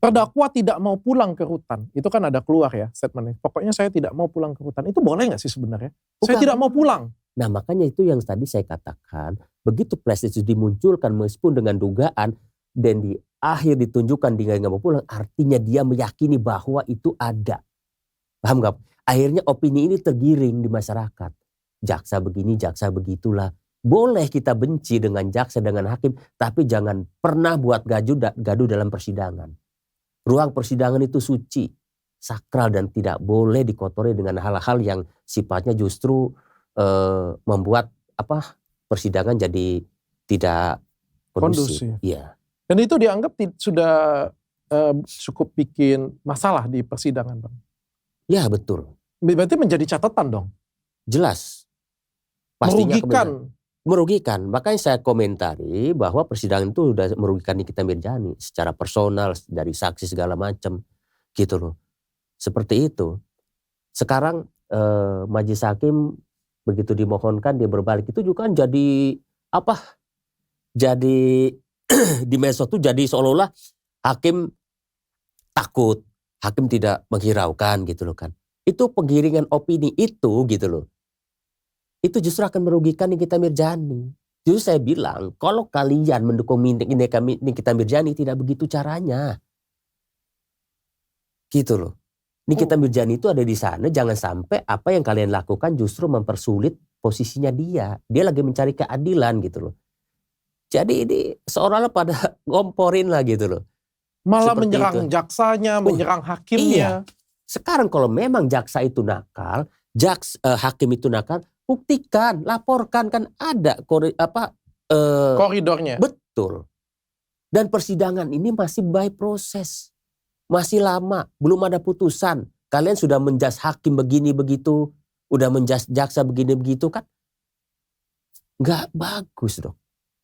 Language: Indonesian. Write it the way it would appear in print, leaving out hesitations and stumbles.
Terdakwa tidak mau pulang ke rutan. Itu kan ada keluar ya statementnya. Pokoknya saya tidak mau pulang ke rutan. Itu boleh nggak sih sebenarnya? Saya tidak mau pulang. Nah makanya itu yang tadi saya katakan. Begitu Presiden dimunculkan meskipun dengan dugaan. Dan di akhir ditunjukkan dia nggak mau pulang. Artinya dia meyakini bahwa itu ada. Paham nggak? Akhirnya opini ini tergiring di masyarakat. Jaksa begini, jaksa begitulah. Boleh kita benci dengan jaksa, dengan hakim. Tapi jangan pernah buat gaduh dalam persidangan. Ruang persidangan itu suci, sakral dan tidak boleh dikotori dengan hal-hal yang sifatnya justru membuat persidangan jadi tidak kondusif. Iya. Dan itu dianggap sudah cukup bikin masalah di persidangan, Bang. Ya betul. Berarti menjadi catatan dong. Jelas. Pastinya merugikan. Makanya saya komentari bahwa persidangan itu sudah merugikan Nikita Mirzani secara personal, dari saksi segala macam gitu loh. Seperti itu. Sekarang majelis hakim begitu dimohonkan dia berbalik, itu juga kan jadi jadi di medsos itu jadi seolah-olah hakim takut, hakim tidak menghiraukan gitu loh kan. Itu penggiringan opini itu gitu loh. Itu justru akan merugikan Nikita Mirzani. Justru saya bilang, kalau kalian mendukung Nikita Mirzani tidak begitu caranya. Gitu loh. Nikita Mirzani itu ada di sana, jangan sampai apa yang kalian lakukan justru mempersulit posisinya dia. Dia lagi mencari keadilan gitu loh. Jadi ini seolah-olah pada ngomporin lah gitu loh. Malah seperti menyerang jaksanya, menyerang hakimnya. Iya. Sekarang kalau memang jaksa itu nakal, hakim itu nakal, buktikan, laporkan, kan ada koridornya. Betul. Dan persidangan ini masih by proses. Masih lama, belum ada putusan. Kalian sudah menjas hakim begini begitu, udah menjas jaksa begini begitu kan? Nggak bagus dong.